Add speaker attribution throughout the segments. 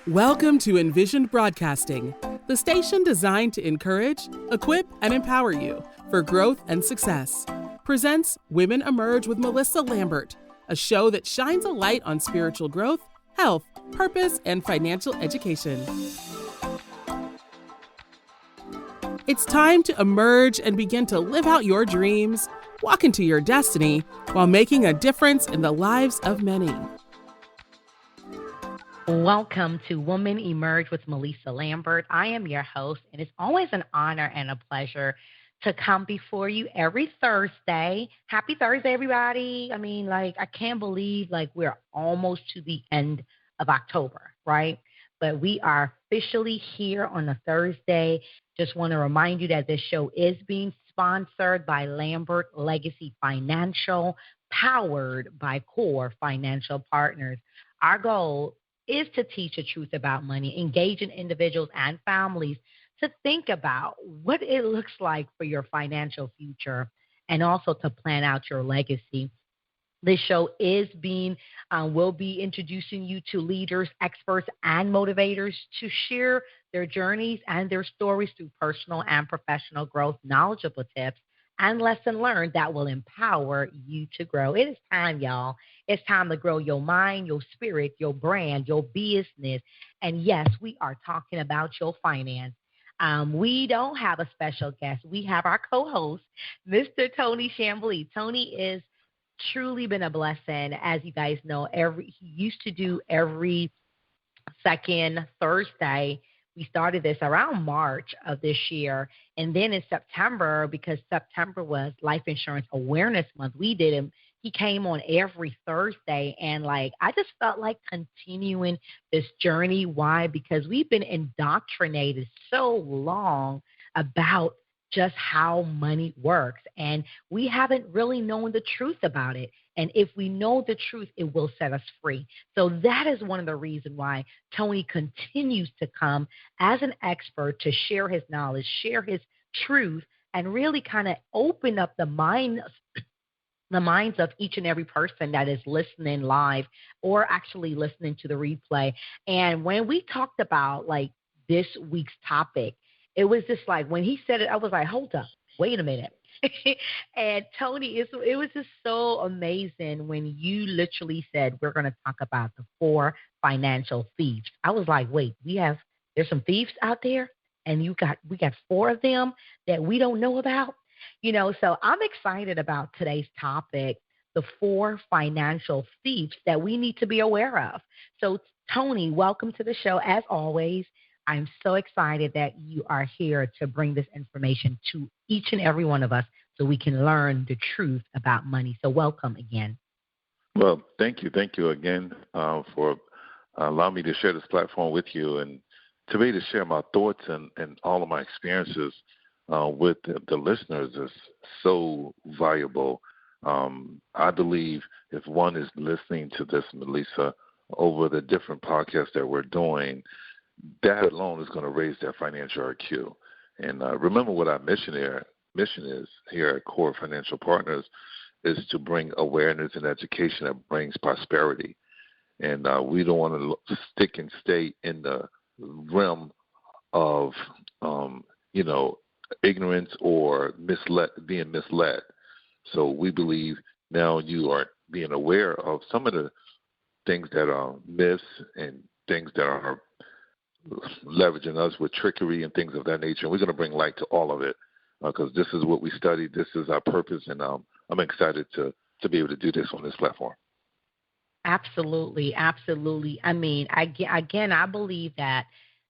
Speaker 1: Welcome to Envisioned Broadcasting, the station designed to encourage, equip, and empower you for growth and success. Presents Women Emerge with Mellisa Lambert, a show that shines a light on spiritual growth, health, purpose, and financial education. It's time to emerge and begin to live out your dreams, walk into your destiny, while making a difference in the lives of many.
Speaker 2: Welcome to Women Emerge with Mellisa Lambert. I am your host, and it's always an honor and a pleasure to come before you every Thursday. Happy Thursday, everybody. I can't believe, we're almost to the end of October, right? But we are officially here on a Thursday. Just want to remind you that this show is being sponsored by Lambert Legacy Financial, powered by Core Financial Partners. Our goal is to teach the truth about money, engaging individuals and families to think about what it looks like for your financial future and also to plan out your legacy. This show will be introducing you to leaders, experts, and motivators to share their journeys and their stories through personal and professional growth, knowledgeable tips, and lesson learned that will empower you to grow. It is time, y'all. It's time to grow your mind, your spirit, your brand, your business. And yes, we are talking about your finance. We don't have a special guest. We have our co-host, Mr. Tony Chambly. Tony is truly been a blessing. As you guys know, he used to do every second Thursday. We started this around March of this year. And then in September, because September was Life Insurance Awareness Month, he came on every Thursday. And I just felt like continuing this journey. Why? Because we've been indoctrinated so long about just how money works. And we haven't really known the truth about it. And if we know the truth, it will set us free. So that is one of the reasons why Tony continues to come as an expert to share his knowledge, share his truth, and really kind of open up the minds of each and every person that is listening live or actually listening to the replay. And when we talked about this week's topic, it was just when he said it, I was like, hold up, wait a minute. And Tony, it was just so amazing when you literally said, we're going to talk about the 4 financial thieves. I was like, wait, there's some thieves out there and we got 4 of them that we don't know about, so I'm excited about today's topic, the 4 financial thieves that we need to be aware of. So Tony, welcome to the show. As always, I'm so excited that you are here to bring this information to each and every one of us so we can learn the truth about money. So welcome again.
Speaker 3: Well, thank you. Thank you again for allowing me to share this platform with you and to be able to share my thoughts and all of my experiences with the listeners is so valuable. I believe if one is listening to this, Mellisa, over the different podcasts that we're doing, that alone is going to raise their financial IQ. And remember what our mission is here at Core Financial Partners is to bring awareness and education that brings prosperity. And we don't want to stick and stay in the realm of, ignorance or being misled. So we believe now you are being aware of some of the things that are myths and things that are leveraging us with trickery and things of that nature. And we're going to bring light to all of it because this is what we study. This is our purpose. And I'm excited to be able to do this on this platform.
Speaker 2: Absolutely. Absolutely. I believe that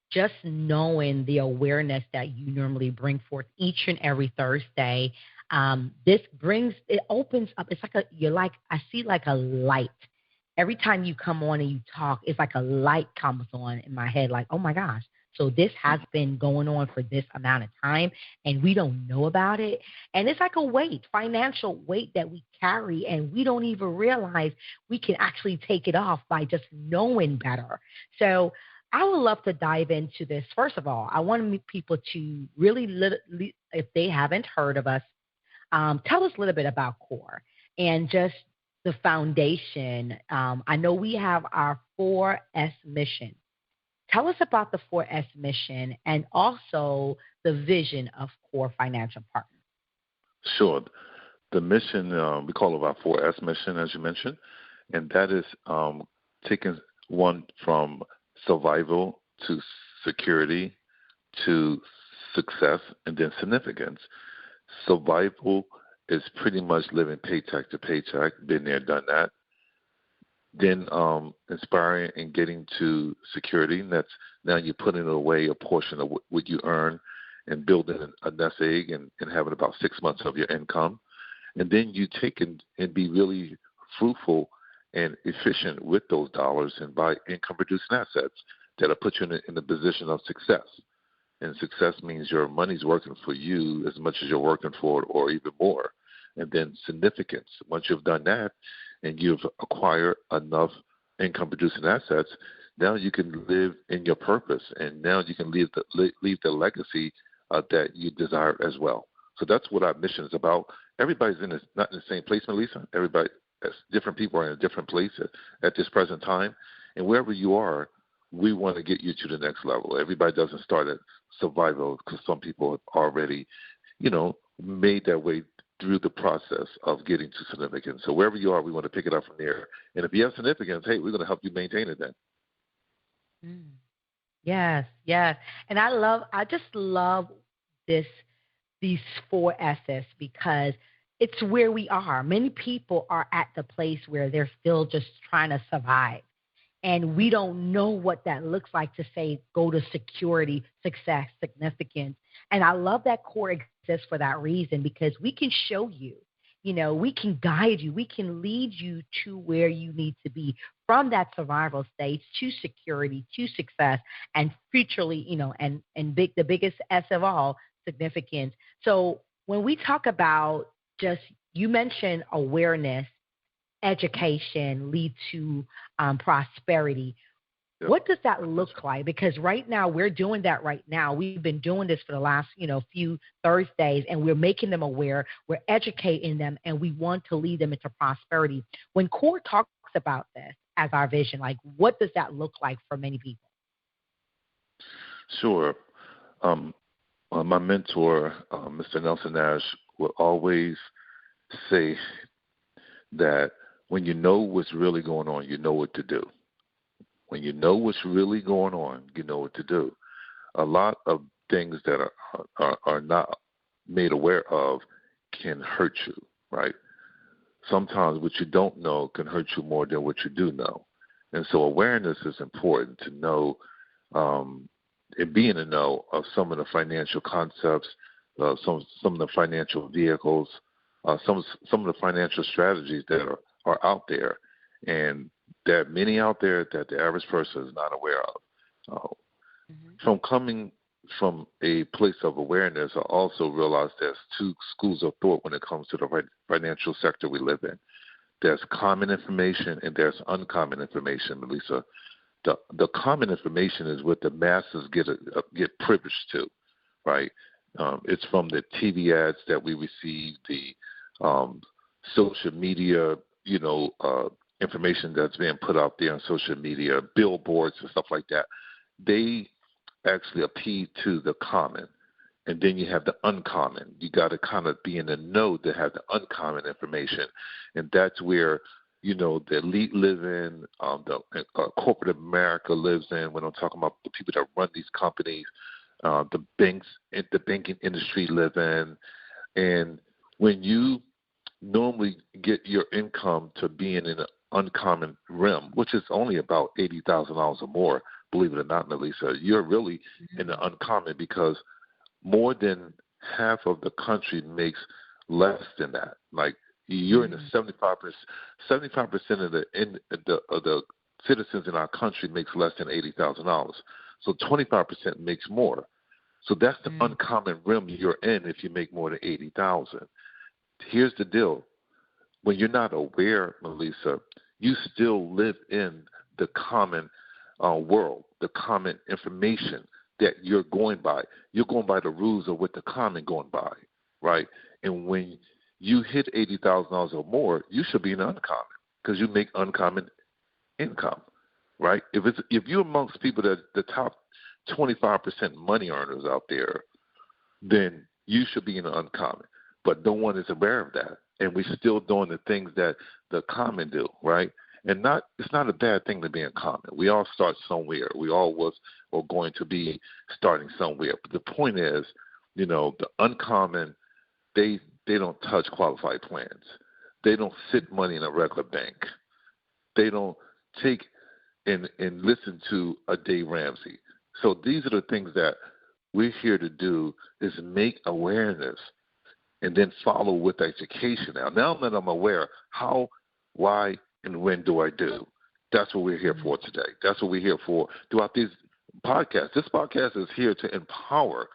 Speaker 2: just knowing the awareness that you normally bring forth each and every Thursday, it opens up. It's I see a light. Every time you come on and you talk, it's like a light comes on in my head, oh my gosh. So this has been going on for this amount of time and we don't know about it. And it's like a financial weight that we carry and we don't even realize we can actually take it off by just knowing better. So I would love to dive into this. First of all, I want people to really, if they haven't heard of us, tell us a little bit about Core and just the foundation. I know we have our 4S mission. Tell us about the 4S mission and also the vision of Core Financial Partners.
Speaker 3: Sure. The mission, we call it our 4S mission, as you mentioned, and that is taking one from survival to security to success and then significance. Survival is pretty much living paycheck to paycheck, been there, done that. Then inspiring and getting to security. And that's now you're putting away a portion of what you earn and building a nest egg and having about 6 months of your income. And then you take and be really fruitful and efficient with those dollars and buy income-producing assets that'll put you in a position of success. And success means your money's working for you as much as you're working for it or even more. And then significance. Once you've done that and you've acquired enough income-producing assets, now you can live in your purpose, and now you can leave the legacy that you desire as well. So that's what our mission is about. Everybody's not in the same place, Mellisa. Different people are in a different place at this present time. And wherever you are, we want to get you to the next level. Everybody doesn't start at survival because some people have already, made their way through the process of getting to significance. So wherever you are, we want to pick it up from there. And if you have significance, hey, we're going to help you maintain it then.
Speaker 2: Yes. And I just love these 4 S's because it's where we are. Many people are at the place where they're still just trying to survive. And we don't know what that looks like to say, go to security, success, significance. And I love that Core exists for that reason, because we can show you, we can guide you, we can lead you to where you need to be from that survival stage to security, to success, and futurely, the biggest S of all, significance. So when we talk about you mentioned awareness, education lead to prosperity. Yep. What does that look like? Because right now we're doing that right now. We've been doing this for the last, few Thursdays, and we're making them aware. We're educating them, and we want to lead them into prosperity. When Core talks about this as our vision, what does that look like for many people?
Speaker 3: Sure. My mentor, Mr. Nelson Nash, will always say that when you know what's really going on, you know what to do. When you know what's really going on, you know what to do. A lot of things that are not made aware of can hurt you, right? Sometimes what you don't know can hurt you more than what you do know. And so awareness is important to know, and be in the know of some of the financial concepts, some of the financial vehicles, some of the financial strategies that are out there. And there are many out there that the average person is not aware of. From coming from a place of awareness, I also realize there's 2 schools of thought when it comes to the financial sector we live in. There's common information and there's uncommon information, Mellisa. The common information is what the masses get privileged to, right? It's from the TV ads that we receive, the social media, information that's being put out there on social media, billboards and stuff like that. They actually appeal to the common. And then you have the uncommon. You got to kind of be in the know to have the uncommon information. And that's where, the elite live in, the corporate America lives in, when I'm talking about the people that run these companies, the banking industry live in. And when you normally get your income to being in an uncommon realm, which is only about $80,000 or more, believe it or not, Mellisa, you're really in the uncommon, because more than half of the country makes less than that. Like, you're in the 75% of the citizens in our country makes less than $80,000. So 25% makes more. So that's the uncommon realm you're in if you make more than $80,000. Here's the deal. When you're not aware, Mellisa, you still live in the common world, the common information that you're going by. You're going by the rules of what the common going by, right? And when you hit $80,000 or more, you should be in uncommon, because you make uncommon income. right? If you're amongst people that the top 25% money earners out there, then you should be in the uncommon. But no one is aware of that, and we're still doing the things that the common do, right? And it's not a bad thing to be in common. We all start somewhere. We all was or going to be starting somewhere. But the point is, the uncommon, they don't touch qualified plans. They don't sit money in a regular bank. They don't take and listen to a Dave Ramsey. So these are the things that we're here to do, is make awareness and then follow with education. Now that I'm aware, how, why, and when do I do? That's what we're here for today. That's what we're here for throughout these podcasts. This podcast is here to empower,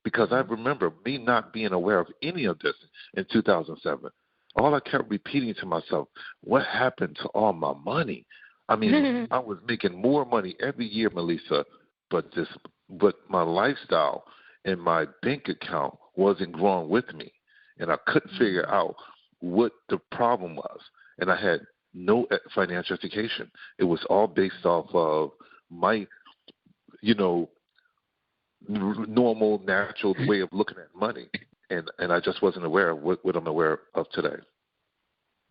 Speaker 3: because I remember me not being aware of any of this in 2007. All I kept repeating to myself, what happened to all my money? I mean, I was making more money every year, Mellisa, but my lifestyle and my bank account wasn't growing with me, and I couldn't figure out what the problem was. And I had no financial education. It was all based off of my, normal, natural way of looking at money, and I just wasn't aware of what I'm aware of today.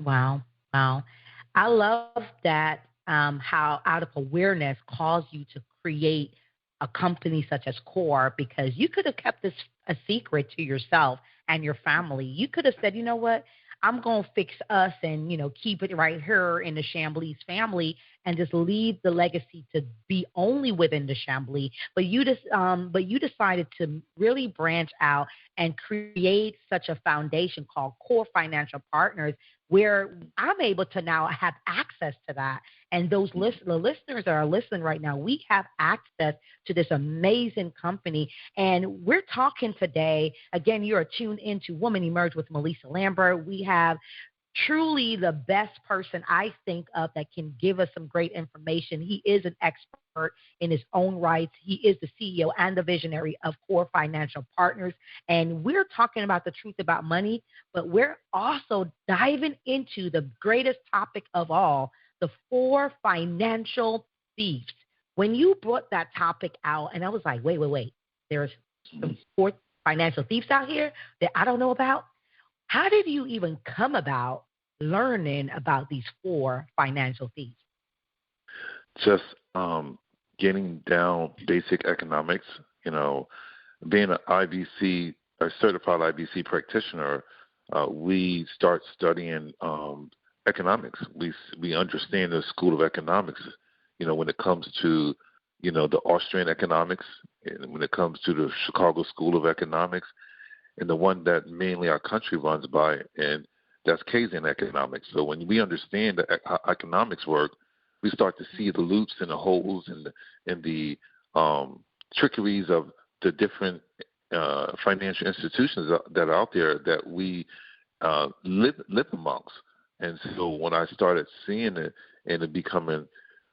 Speaker 2: Wow. I love that, how out of awareness caused you to create a company such as Core, because you could have kept this a secret to yourself and your family. You could have said, you know what, I'm going to fix us and, keep it right here in the Chamblee family and just leave the legacy to be only within the Chamblee. But you decided to really branch out and create such a foundation called Core Financial Partners, where I'm able to now have access to that. And the listeners that are listening right now, we have access to this amazing company. And we're talking today, again, you are tuned into Woman Emerge with Mellisa Lambert. We have truly the best person I think of that can give us some great information. He is an expert in his own rights. He is the CEO and the visionary of Core Financial Partners. And we're talking about the truth about money, but we're also diving into the greatest topic of all, the 4 financial thieves. When you brought that topic out, and I was like, wait, there's some 4 financial thieves out here that I don't know about. How did you even come about learning about these 4 financial thieves?
Speaker 3: Just getting down basic economics, being a certified IBC practitioner, we start studying economics. We understand the school of economics, when it comes to, the Austrian economics, and when it comes to the Chicago School of Economics, and the one that mainly our country runs by, and that's Keynesian economics. So when we understand how economics work, we start to see the loops and the holes and the trickeries of the different financial institutions that are out there that we live amongst. And so when I started seeing it and it becoming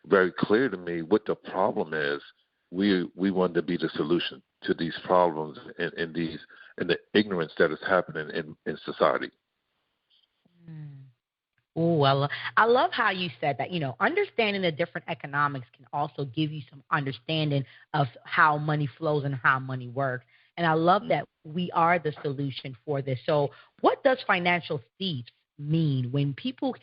Speaker 3: very clear to me what the problem is, we wanted to be the solution to these problems and the ignorance that is happening in society.
Speaker 2: Oh, I love how you said that. Understanding the different economics can also give you some understanding of how money flows and how money works. And I love that we are the solution for this. So what does financial thieves mean? When people,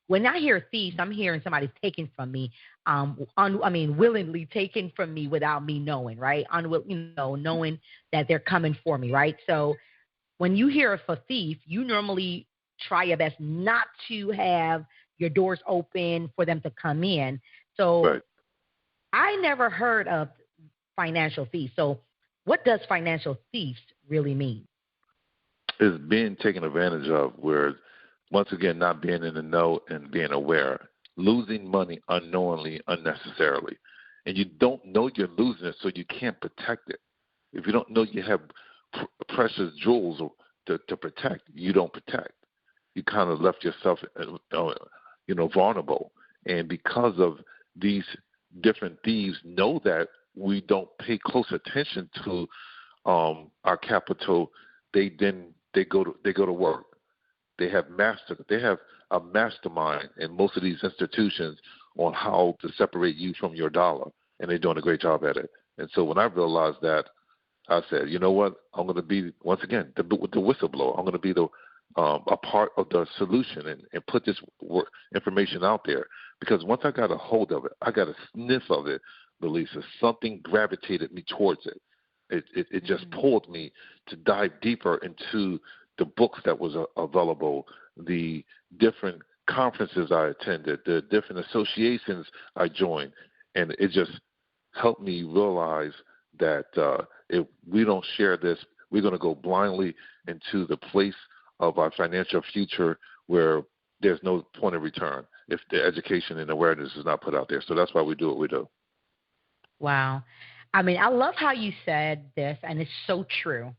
Speaker 2: when I hear thieves, I'm hearing somebody taking from me, willingly taken from me without me knowing, right? Knowing that they're coming for me, right? So when you hear of a thief, you normally try your best not to have your doors open for them to come in. So
Speaker 3: right.
Speaker 2: I never heard of financial thieves. So what does financial thieves really mean?
Speaker 3: It's being taken advantage of, where, once again, not being in the know and being aware, losing money unknowingly, unnecessarily. And you don't know you're losing it, so you can't protect it. If you don't know you have precious jewels to protect, you don't protect. You kind of left yourself, vulnerable. And because of these different thieves know that we don't pay close attention to our capital, they go to work. They have a mastermind in most of these institutions on how to separate you from your dollar, and they're doing a great job at it. And so when I realized that, I said, you know what? I'm going to be, once again, the whistleblower. I'm going to be a part of the solution and put this information out there. Because once I got a hold of it, I got a sniff of it, Mellisa, something gravitated me towards it. It just pulled me to dive deeper into the books that was available, the different conferences I attended, the different associations I joined, and it just helped me realize that if we don't share this, we're going to go blindly into the place of our financial future where there's no point of return if the education and awareness is not put out there. So that's why we do what we do.
Speaker 2: Wow. I mean, I love how you said this, and it's so true,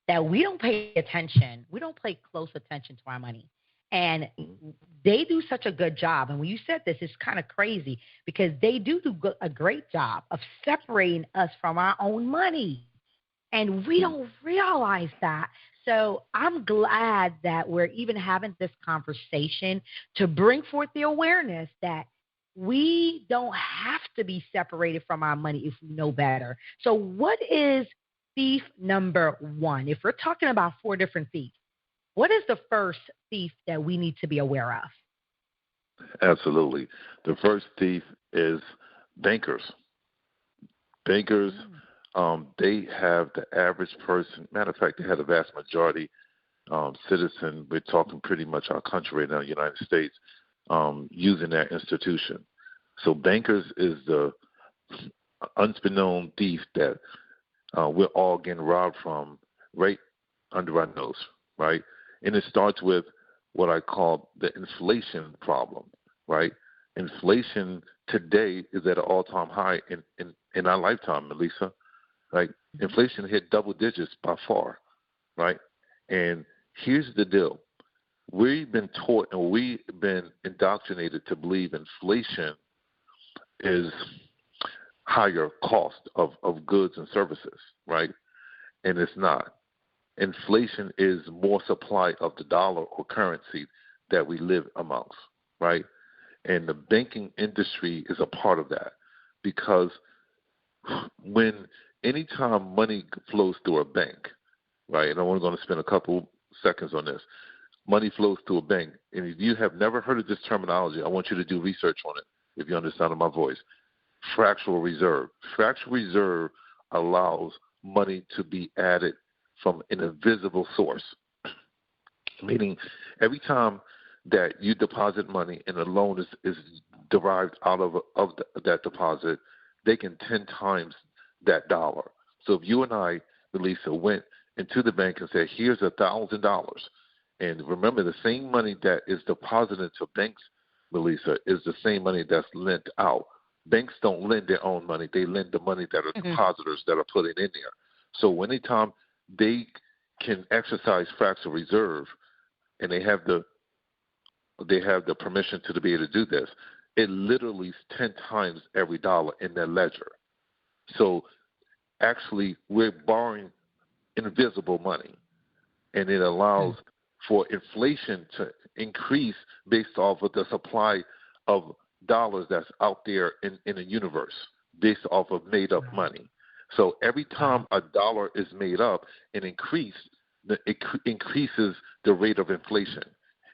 Speaker 2: that we don't pay attention. We don't pay close attention to our money. And they do such a good job. And when you said this, it's kind of crazy because they do a great job of separating us from our own money. And we don't realize that. So I'm glad that we're even having this conversation to bring forth the awareness that we don't have to be separated from our money if we know better. So what is thief number one? If we're talking about 4 different thieves, what is the first thief that we need to be aware of?
Speaker 3: Absolutely. The first thief is bankers. Bankers, they have the average person. Matter of fact, they have the vast majority citizen. We're talking pretty much our country right now, the United States, using that institution. So bankers is the unbeknown thief that we're all getting robbed from right under our nose, right? And it starts with what I call the inflation problem, right? Inflation today is at an all-time high in our lifetime, Mellisa. Right? Inflation hit double digits by far, right? And here's the deal. We've been taught and we've been indoctrinated to believe inflation is higher cost of goods and services, right? And it's not. Inflation is more supply of the dollar or currency that we live amongst, right? And the banking industry is a part of that because anytime money flows through a bank, right, and I'm only going to spend a couple seconds on this, money flows through a bank, and if you have never heard of this terminology, I want you to do research on it if you understand my voice. Fractional reserve. Fractional reserve allows money to be added from an invisible source, meaning every time that you deposit money and a loan is derived out of that deposit, they can 10 times that dollar. So if you and I, Mellisa, went into the bank and said, here's $1,000, and remember the same money that is deposited into banks, Mellisa, is the same money that's lent out. Banks don't lend their own money. They lend the money that are depositors that are putting in there. So anytime they can exercise fractional reserve and they have the permission to be able to do this, it literally is 10 times every dollar in their ledger. So actually we're borrowing invisible money, and it allows for inflation to increase based off of the supply of dollars that's out there in the universe based off of made-up money. So every time a dollar is made up and increased, it increases the rate of inflation.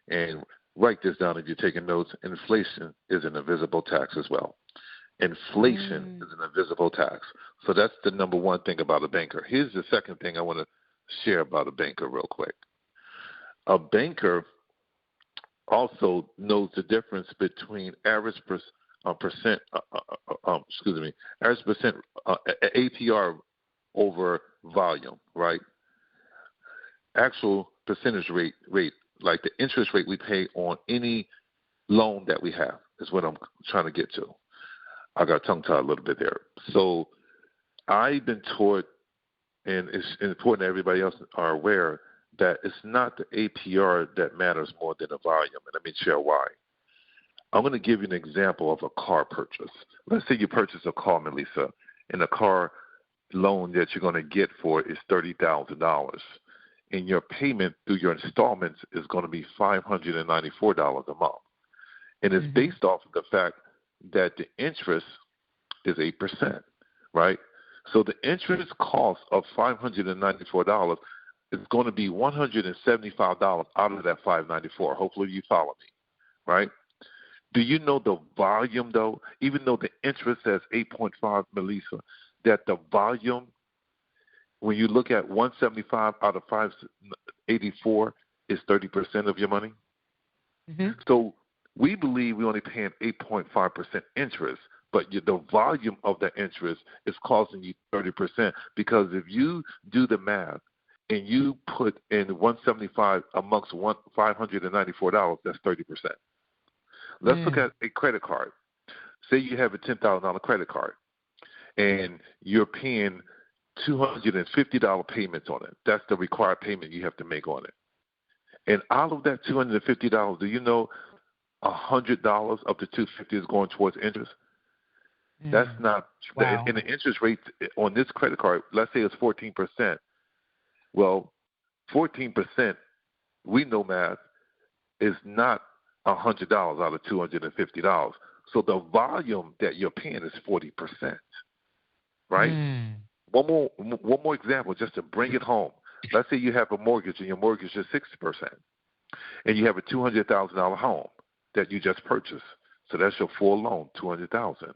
Speaker 3: And write this down if you're taking notes. Inflation is an invisible tax as well. Inflation is an invisible tax. So that's the number one thing about a banker. Here's the second thing I want to share about a banker real quick. A banker also knows the difference between average percent APR over volume, right? Actual percentage rate, like the interest rate we pay on any loan that we have is what I'm trying to get to. I got tongue-tied a little bit there. So I've been taught, and it's important that everybody else are aware, that it's not the APR that matters more than the volume, and let me share why. I'm going to give you an example of a car purchase. Let's say you purchase a car, Mellisa, and the car loan that you're going to get for it is $30,000, and your payment through your installments is going to be $594 a month. And it's based off of the fact that the interest is 8%, right? So the interest cost of $594 is going to be $175 out of that $594. Hopefully you follow me, right? Do you know the volume, though? Even though the interest says 8.5, Mellisa, that the volume, when you look at 175 out of 584, is 30% of your money?
Speaker 2: Mm-hmm.
Speaker 3: So we believe we're only paying 8.5% interest, but the volume of the interest is causing you 30%, because if you do the math and you put in 175 amongst $594, that's 30%. Let's look at a credit card. Say you have a $10,000 credit card, and you're paying $250 payments on it. That's the required payment you have to make on it. And out of that $250, do you know $100 of the $250 is going towards interest? That's not.
Speaker 2: Wow.
Speaker 3: And the interest rate on this credit card, let's say it's 14%. Well, 14%, we know math, is not $100 out of $250. So the volume that you're paying is 40%, right? One more example, just to bring it home. Let's say you have a mortgage and your mortgage is 60%, and you have a $200,000 home that you just purchased. So that's your full loan, $200,000,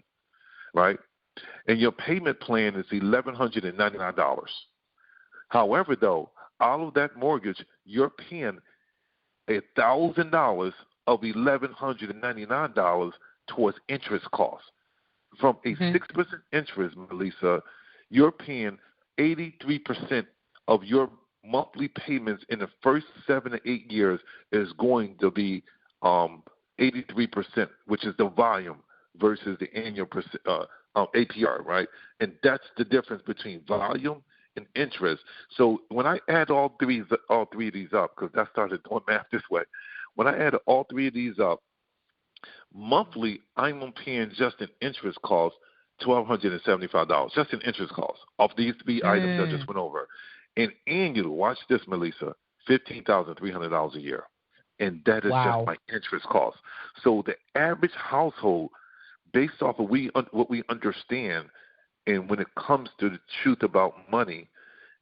Speaker 3: right? And your payment plan is $1,199. However, though, out of that mortgage, you're paying $1,000 of $1,199 towards interest costs. From a 6% interest, Mellisa, you're paying 83% of your monthly payments in the first 7 to 8 years is going to be 83%, which is the volume versus the annual APR, right? And that's the difference between volume and interest. So when I add all three of these up, because I started doing math this way, when I add all three of these up, monthly I'm paying just an interest cost $1,275, just an interest cost off these three items I just went over. And annual, watch this, Mellisa, $15,300 a year. And that is just my interest cost. So the average household, based off of what we understand, and when it comes to the truth about money,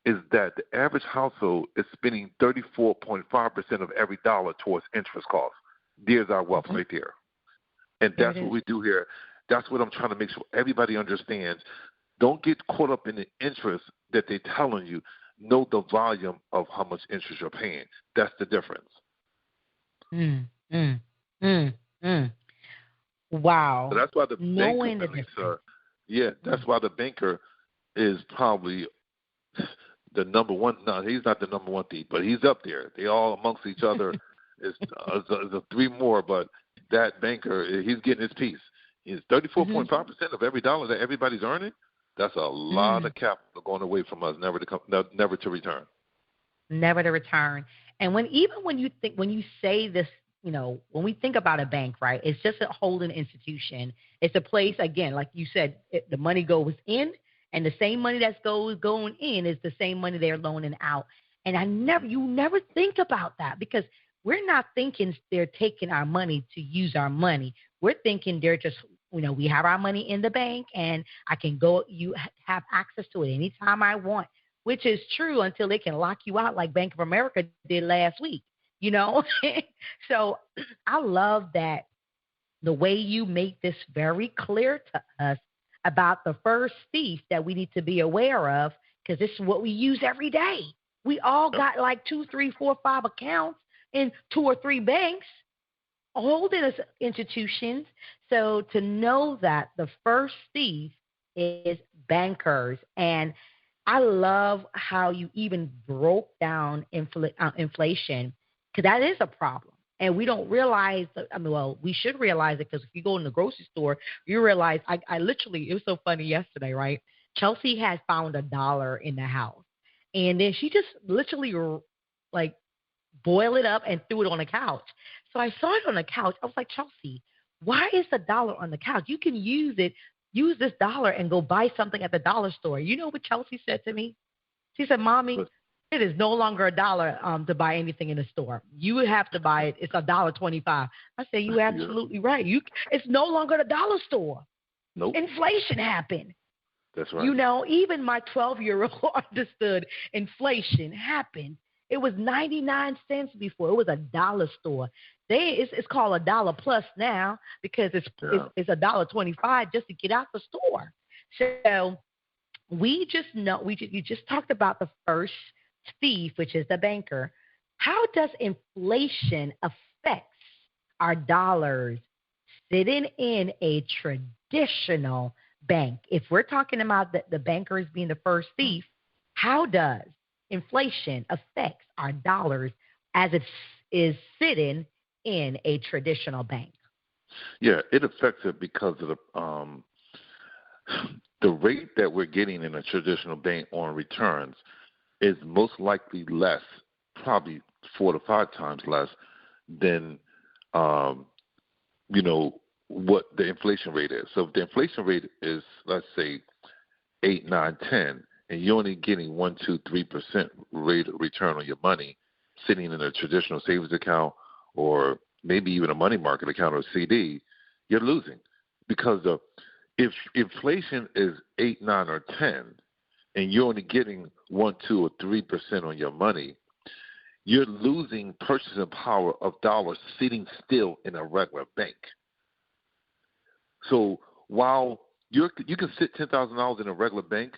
Speaker 3: is that the average household is spending 34.5% of every dollar towards interest costs. There's our wealth right there. And that's what we do here. That's what I'm trying to make sure everybody understands. Don't get caught up in the interest that they're telling you. Know the volume of how much interest you're paying. That's the difference.
Speaker 2: Wow.
Speaker 3: So that's why the banker, that's why the banker is probably the number one. No, he's not the number one thief, but he's up there. They all amongst each other is three more, but that banker, he's getting his piece. He's 34.5% of every dollar that everybody's earning. That's a lot of capital going away from us, never to return.
Speaker 2: Never to return. And when you say this, when we think about a bank, right, it's just a holding institution. It's a place, again, like you said, the money goes in, and the same money that's going in is the same money they're loaning out. And you never think about that, because we're not thinking they're taking our money to use our money. We're thinking they're just, we have our money in the bank and I can go, you have access to it anytime I want, which is true until they can lock you out like Bank of America did last week, So I love that the way you make this very clear to us about the first thief that we need to be aware of, because this is what we use every day. We all got like 2, 3, 4, 5 accounts in 2 or 3 banks, holding institutions. So to know that the first thief is bankers. And I love how you even broke down inflation, because that is a problem. And we don't realize, we should realize it, because if you go in the grocery store, you realize, I literally, it was so funny yesterday, right? Chelsea had found $1 in the house. And then she just literally boiled it up and threw it on the couch. So I saw it on the couch. I was like, Chelsea, why is $1 on the couch? You can use this dollar and go buy something at the dollar store. You know what Chelsea said to me? She said, Mommy, It is no longer $1 to buy anything in the store. You would have to buy it. It's $1.25. I say you're absolutely right. It's no longer a dollar store.
Speaker 3: Nope.
Speaker 2: Inflation happened.
Speaker 3: That's right.
Speaker 2: You know, even my 12-year-old understood inflation happened. It was 99 cents before. It was a dollar store. It's called $1 plus now because it's $1.25 just to get out the store. So you just talked about the first thief, which is the banker. How does inflation affect our dollars sitting in a traditional bank? If we're talking about the bankers being the first thief, how does inflation affect our dollars as it is sitting in a traditional bank?
Speaker 3: Yeah, it affects it because of the rate that we're getting in a traditional bank on returns is most likely less, probably 4 to 5 times less than what the inflation rate is. So if the inflation rate is, let's say, 8, 9, 10, and you're only getting 1, 2, 3% rate of return on your money sitting in a traditional savings account or maybe even a money market account or CD, you're losing. Because if inflation is 8, 9, or 10, and you're only getting 1, 2, or 3% on your money, you're losing purchasing power of dollars sitting still in a regular bank. So while you can sit $10,000 in a regular bank,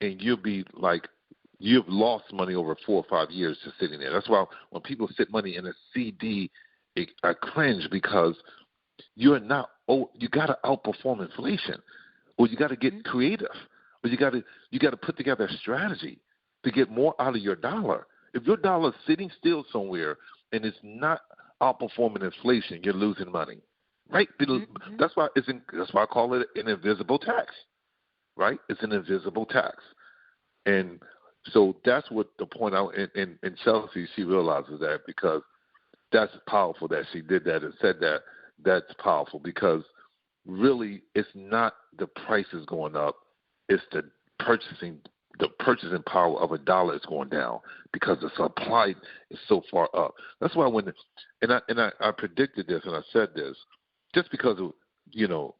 Speaker 3: and you'll be like, you've lost money over 4 or 5 years just sitting there. That's why when people sit money in a CD, I cringe because you got to outperform inflation, or you got to get creative, or you got to put together a strategy to get more out of your dollar. If your dollar is sitting still somewhere and it's not outperforming inflation, you're losing money, right? Mm-hmm. That's why I call it an invisible tax, right? It's an invisible tax, and so that's what the point out. And Chelsea, she realizes that because that's powerful that she did that and said that. That's powerful because really it's not the prices going up, it's the purchasing power of a dollar is going down because the supply is so far up. That's why I predicted this and I said this just because of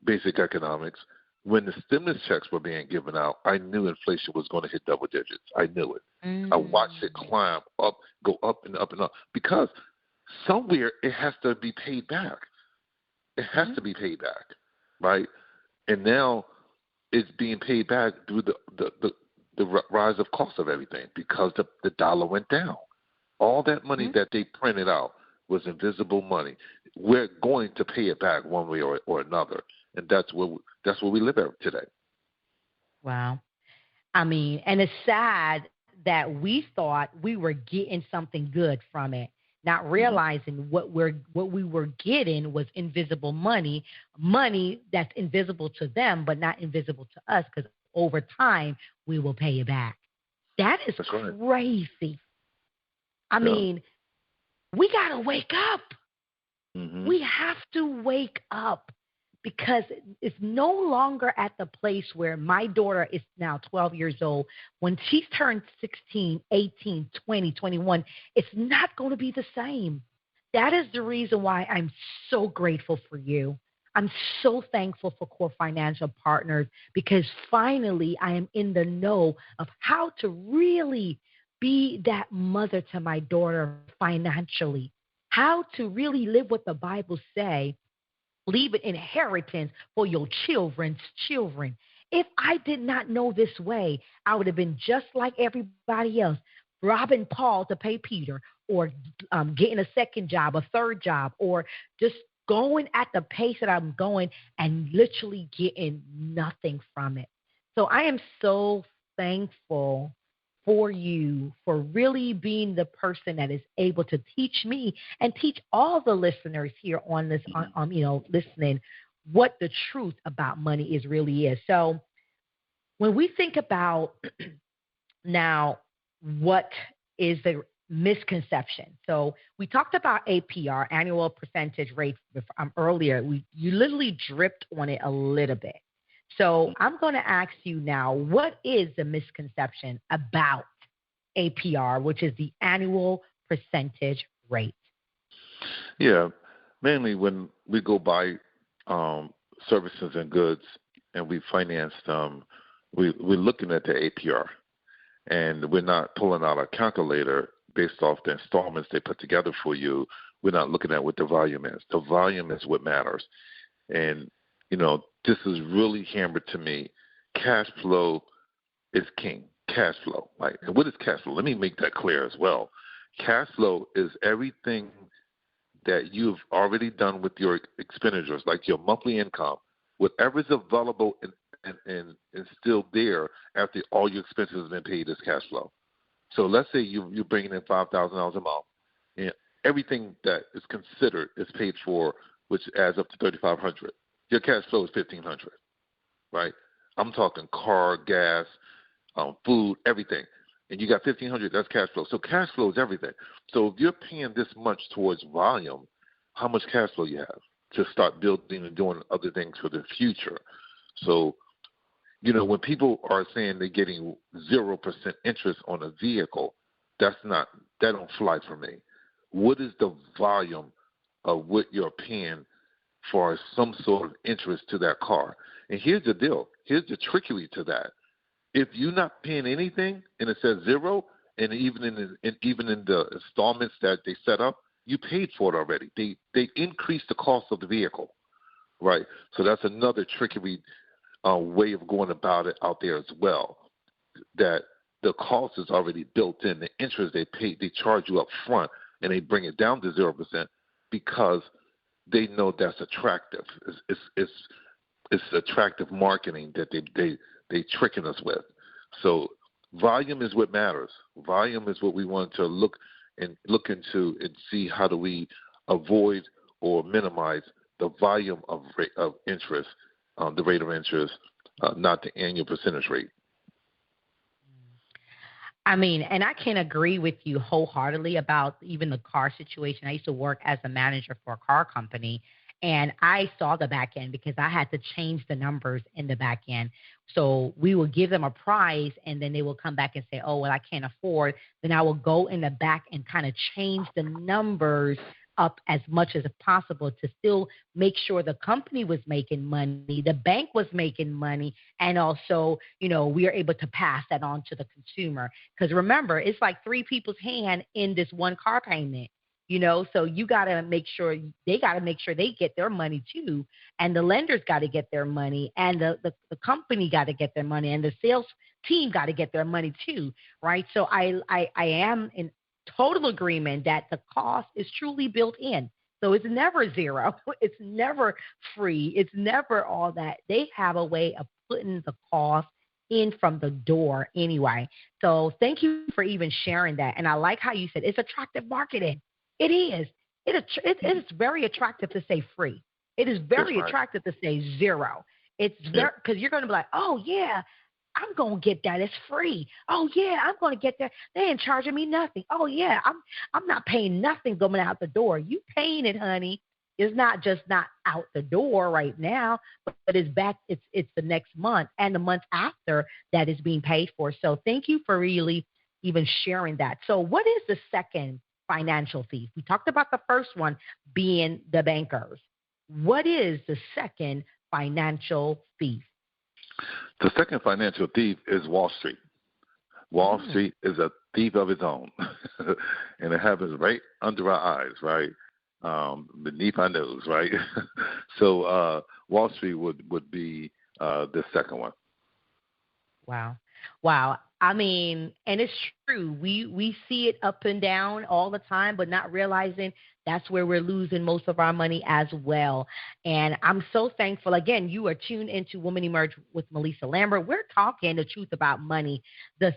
Speaker 3: basic economics. When the stimulus checks were being given out, I knew inflation was going to hit double digits. I knew it. I watched it climb up, go up and up and up because somewhere it has to be paid back. It has to be paid back, right? And now it's being paid back through the rise of cost of everything because the dollar went down. All that money that they printed out was invisible money. We're going to pay it back one way or another, and that's where we live at today.
Speaker 2: Wow. I mean, and it's sad that we thought we were getting something good from it, not realizing what we were getting was invisible money that's invisible to them, but not invisible to us, because over time we will pay it back. That is crazy. I mean, we got to wake up. Mm-hmm. We have to wake up because it's no longer at the place where my daughter is now 12 years old. When she's turned 16, 18, 20, 21, it's not going to be the same. That is the reason why I'm so grateful for you. I'm so thankful for Core Financial Partners because finally I am in the know of how to really be that mother to my daughter financially, how to really live what the Bible says. Leave an inheritance for your children's children. If I did not know this way, I would have been just like everybody else, robbing Paul to pay Peter, or getting a second job, a third job, or just going at the pace that I'm going and literally getting nothing from it. So I am so thankful for you for really being the person that is able to teach me and teach all the listeners here on this, listening, what the truth about money really is. So when we think about now, what is the misconception? So we talked about APR, annual percentage rate, earlier. You literally dripped on it a little bit. So I'm going to ask you now, what is the misconception about APR, which is the annual percentage rate?
Speaker 3: Yeah, mainly when we go buy services and goods and we finance them, we're looking at the APR, and we're not pulling out a calculator based off the installments they put together for you. We're not looking at what the volume is. The volume is what matters. And, this is really hammered to me. Cash flow is king. Cash flow. Right? And what is cash flow? Let me make that clear as well. Cash flow is everything that you've already done with your expenditures, like your monthly income, whatever's available and still there after all your expenses have been paid is cash flow. So let's say you're bringing in $5,000 a month, and everything that is considered is paid for, which adds up to $3,500. Your cash flow is $1,500, right? I'm talking car, gas, food, everything. And you got $1,500, that's cash flow. So cash flow is everything. So if you're paying this much towards volume, how much cash flow you have to start building and doing other things for the future? So, when people are saying they're getting 0% interest on a vehicle, that don't fly for me. What is the volume of what you're paying for some sort of interest to that car? And here's the deal. Here's the trickery to that. If you're not paying anything and it says 0, and even in the installments that they set up, you paid for it already. They increased the cost of the vehicle, right? So that's another trickery way of going about it out there as well, that the cost is already built in. The interest they charge you up front, and they bring it down to 0% because they know that's attractive. It's attractive marketing that they tricking us with. So volume is what matters. Volume is what we want to look into and see how do we avoid or minimize the volume of interest, the rate of interest, not the annual percentage rate.
Speaker 2: I mean, and I can agree with you wholeheartedly about even the car situation. I used to work as a manager for a car company, and I saw the back end because I had to change the numbers in the back end. So we will give them a price, and then they will come back and say, oh, well, I can't afford. Then I will go in the back and kind of change the numbers up as much as possible to still make sure the company was making money, the bank was making money, and also, we are able to pass that on to the consumer. Because remember, it's like three people's hand in this one car payment. So you got to make sure they get their money too. And the lenders got to get their money, and the company got to get their money, and the sales team got to get their money too. Right. So I am in total agreement that the cost is truly built in. So it's never zero. It's never free. It's never all that. They have a way of putting the cost in from the door anyway. So thank you for even sharing that. And I like how you said it's attractive marketing. It is. It is very attractive to say free. It is very attractive to say zero. It's very, because you're going to be like, oh, yeah, I'm going to get that. It's free. Oh, yeah, I'm going to get that. They ain't charging me nothing. Oh, yeah, I'm not paying nothing going out the door. You paying it, honey. It's not just not out the door right now, but it's back. It's the next month and the month after that is being paid for. So thank you for really even sharing that. So what is the second financial thief? We talked about the first one being the bankers. What is the second financial thief?
Speaker 3: The second financial thief is Wall Street. Wall Street is a thief of its own, and it happens right under our eyes, right, beneath our nose, right. So Wall Street would be the second one.
Speaker 2: Wow. I mean, and it's true. We see it up and down all the time, but not realizing that's where we're losing most of our money as well. And I'm so thankful. Again, you are tuned into Women Emerge with Mellisa Lambert. We're talking the truth about money, the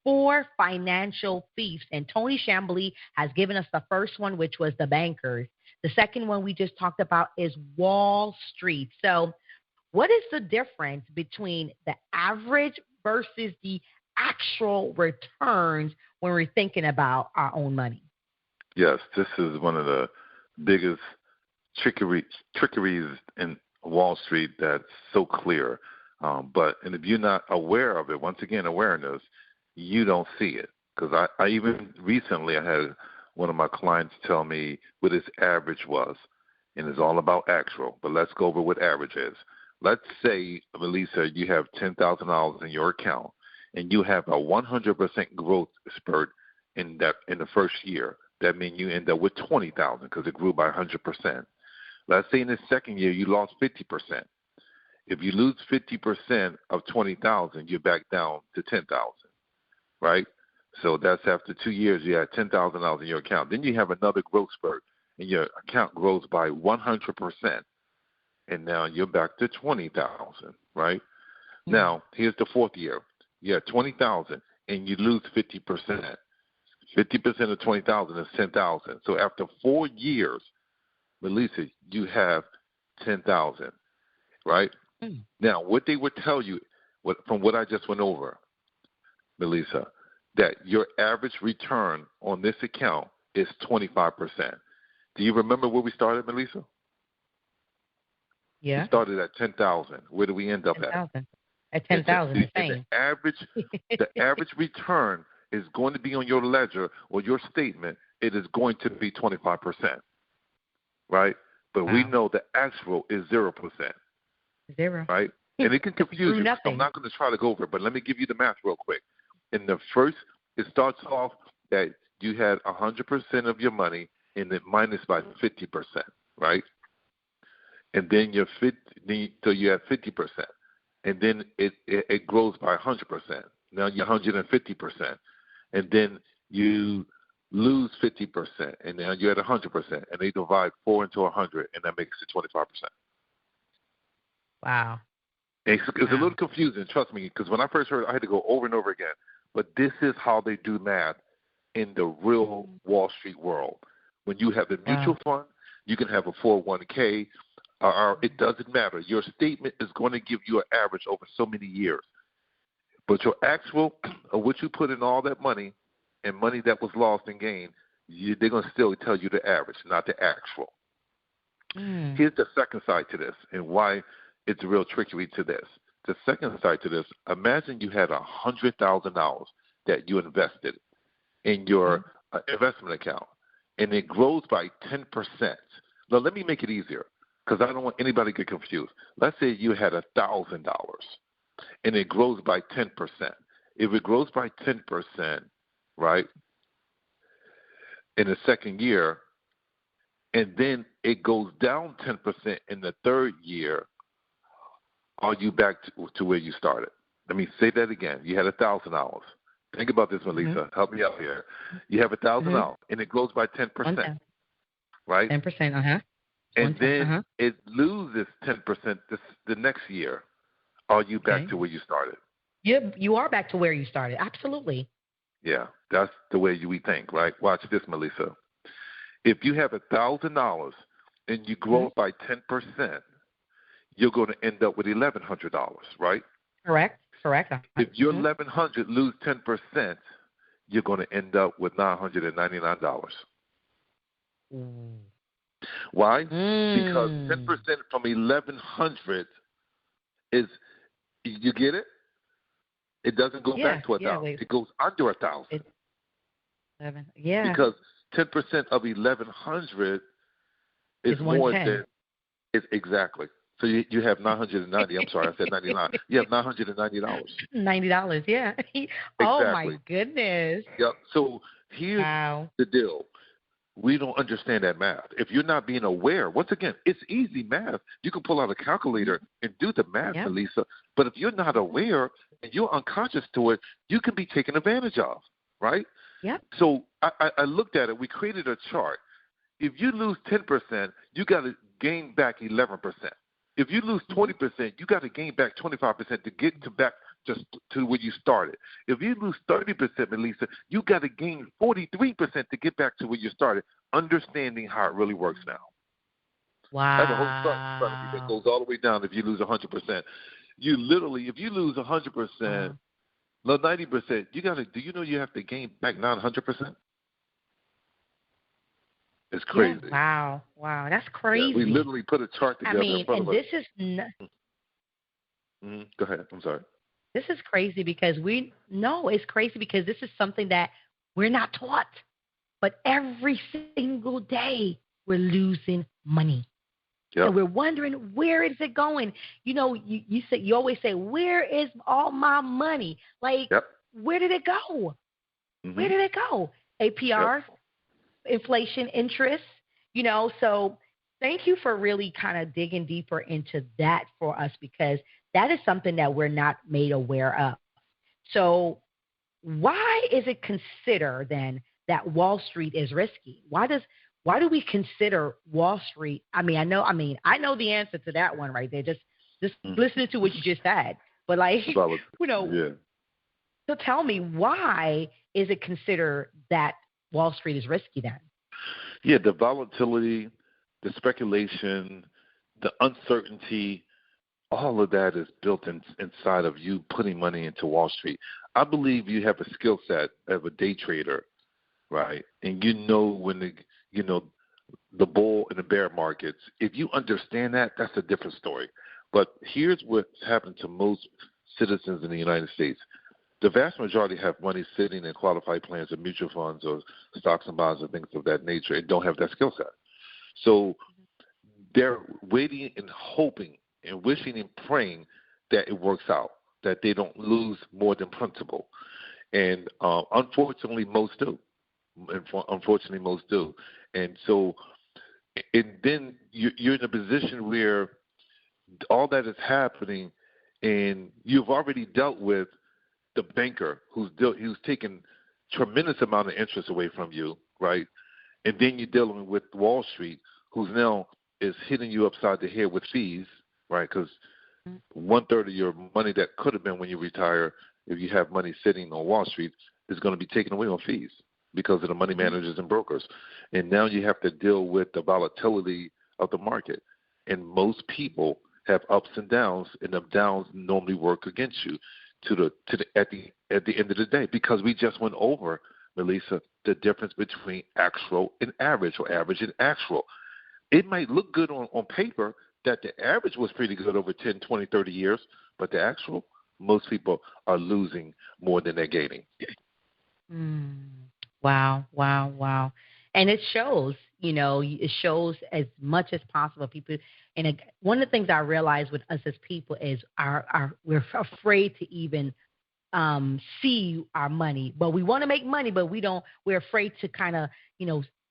Speaker 2: four financial thieves. And Tony Chambly has given us the first one, which was the bankers. The second one we just talked about is Wall Street. So what is the difference between the average versus the actual returns when we're thinking about our own money?
Speaker 3: Yes, this is one of the biggest trickeries in Wall Street that's so clear. And if you're not aware of it, once again, awareness, you don't see it Because I even recently I had one of my clients tell me what his average was, and it's all about actual. But let's go over what average is. Let's say, Mellisa, you have $10,000 in your account, and you have a 100% growth spurt in the first year. That means you end up with $20,000 because it grew by 100%. Let's say in the second year you lost 50%. If you lose 50% of $20,000, you're back down to $10,000, right? So that's after 2 years you had $10,000 in your account. Then you have another growth spurt, and your account grows by 100%, and now you're back to $20,000, right? Mm-hmm. Now here's the fourth year. You have $20,000, and you lose 50%. 50% of $20,000 is $10,000. So after 4 years, Mellisa, you have $10,000, right? Mm. Now, what they would tell you, from what I just went over, Mellisa, that your average return on this account is 25%. Do you remember where we started, Mellisa?
Speaker 2: Yeah.
Speaker 3: We started at 10,000. Where do we end up
Speaker 2: 10,000. At 10,000, the same.
Speaker 3: The average return is going to be on your ledger or your statement. It is going to be 25%, right? But wow. We know the actual is 0%.
Speaker 2: 0.
Speaker 3: Right? And it can confuse you. I'm not going to try to go over it, but let me give you the math real quick. In the first, it starts off that you had 100% of your money and then minus by 50%, right? And then so you have 50%. And then it grows by 100%. Now you're 150%. And then you lose 50%. And now you're at 100%. And they divide 4 into 100, and that makes it 25%.
Speaker 2: Wow.
Speaker 3: It's a little confusing, trust me, because when I first heard it, I had to go over and over again. But this is how they do math in the real Wall Street world. When you have a mutual fund, you can have a 401k, it doesn't matter. Your statement is going to give you an average over so many years. But your actual, or what you put in all that money and money that was lost and gained, they're going to still tell you the average, not the actual. Mm. Here's the second side to this and why it's a real trickery to this. The second side to this, imagine you had $100,000 that you invested in your investment account, and it grows by 10%. Now, let me make it easier because I don't want anybody to get confused. Let's say you had $1,000, and it grows by 10%. If it grows by 10%, right, in the second year, and then it goes down 10% in the third year, are you back to where you started? Let me say that again. You had $1,000. Think about this, Mellisa. Mm-hmm. Help me out here. You have $1,000, and it grows by 10%, right?
Speaker 2: 10%,
Speaker 3: And then it loses 10% the next year. Are you back to where you started?
Speaker 2: You are back to where you started. Absolutely.
Speaker 3: Yeah, that's the way we think, right? Watch this, Mellisa. If you have $1,000 and you grow it by 10%, you're going to end up with $1,100, right?
Speaker 2: Correct.
Speaker 3: If your $1,100 lose 10%, you're going to end up with $999. Mm. Why? Because 10% from 1,100 is, you get it? It doesn't go back to 1,000. It goes under 1,000.
Speaker 2: 11. Yeah.
Speaker 3: Because 10% of 1,100 is more than exactly. So you have $990. I'm sorry, I said 99. You have $990.
Speaker 2: $90, yeah. Oh my goodness.
Speaker 3: Yep. So here's the deal. We don't understand that math. If you're not being aware, once again, it's easy math. You can pull out a calculator and do the math, Mellisa. But if you're not aware and you're unconscious to it, you can be taken advantage of, right?
Speaker 2: Yep.
Speaker 3: So I looked at it. We created a chart. If you lose 10%, you got to gain back 11%. If you lose 20%, you got to gain back 25% to get back just to where you started. If you lose 30%, Mellisa, you got to gain 43% to get back to where you started, understanding how it really works now.
Speaker 2: Wow.
Speaker 3: That's a whole chart in front of you that goes all the way down if you lose 100%. You literally, if you lose 100%, no, 90%, do you know you have to gain back 900%? It's crazy.
Speaker 2: Yeah, wow. That's crazy.
Speaker 3: Yeah, we literally put a chart together in front of us.
Speaker 2: This is
Speaker 3: Go ahead. I'm sorry.
Speaker 2: This is crazy because it's crazy because this is something that We're not taught. But every single day, we're losing money.
Speaker 3: Yep.
Speaker 2: And we're wondering, where is it going? You always say, where is all my money? Like,
Speaker 3: Yep.
Speaker 2: where did it go?
Speaker 3: Mm-hmm.
Speaker 2: Where did it go? APRs, inflation, interest, so thank you for really kind of digging deeper into that for us, because that is something that we're not made aware of. So why is it considered then that Wall Street is risky? Why do we consider Wall Street? I know the answer to that one right there. Just listening to what you just said. But so tell me, why is it considered that Wall Street is risky then?
Speaker 3: Yeah, the volatility, the speculation, the uncertainty, all of that is built inside of you putting money into Wall Street. I believe you have a skill set of a day trader, right? And when the bull and the bear markets. If you understand that, that's a different story. But here's what's happened to most citizens in the United States. The vast majority have money sitting in qualified plans or mutual funds or stocks and bonds or things of that nature and don't have that skill set. So they're waiting and hoping and wishing and praying that it works out, that they don't lose more than principal. And unfortunately, most do. And so, and then you're in a position where all that is happening, and you've already dealt with the banker who's taking tremendous amount of interest away from you, right? And then you're dealing with Wall Street, who's now is hitting you upside the head with fees, right? Because 1/3 of your money that could have been when you retire, if you have money sitting on Wall Street, is going to be taken away on fees because of the money managers and brokers. And now you have to deal with the volatility of the market. And most people have ups and downs, and the downs normally work against you at the end of the day, because we just went over, Mellisa, the difference between actual and average, or average and actual. It might look good on paper that the average was pretty good over 10, 20, 30 years, but the actual, most people are losing more than they're gaining.
Speaker 2: Wow. And it shows, it shows as much as possible. People, and one of the things I realize with us as people is we're afraid to even see our money. But we want to make money, but we're afraid to kind of,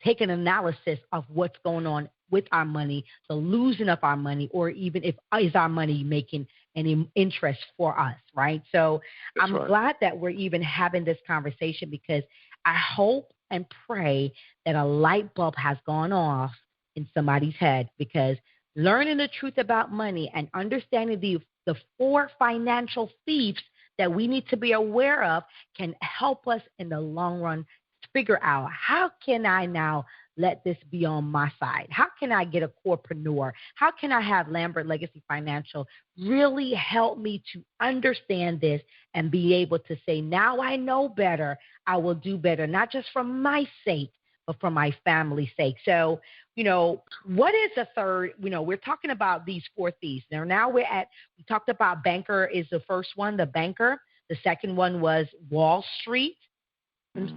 Speaker 2: take an analysis of what's going on with our money, the losing of our money, or even is our money making any interest for us, right? So I'm glad that we're even having this conversation, because I hope and pray that a light bulb has gone off in somebody's head, because learning the truth about money and understanding the 4 financial thieves that we need to be aware of can help us in the long run figure out, how can I now let this be on my side? How can I get a corepreneur? How can I have Lambert Legacy Financial really help me to understand this and be able to say, now I know better, I will do better, not just for my sake, but for my family's sake. So, what is the third? We're talking about these 4 thieves. Now we talked about banker is the first one, the banker. The second one was Wall Street.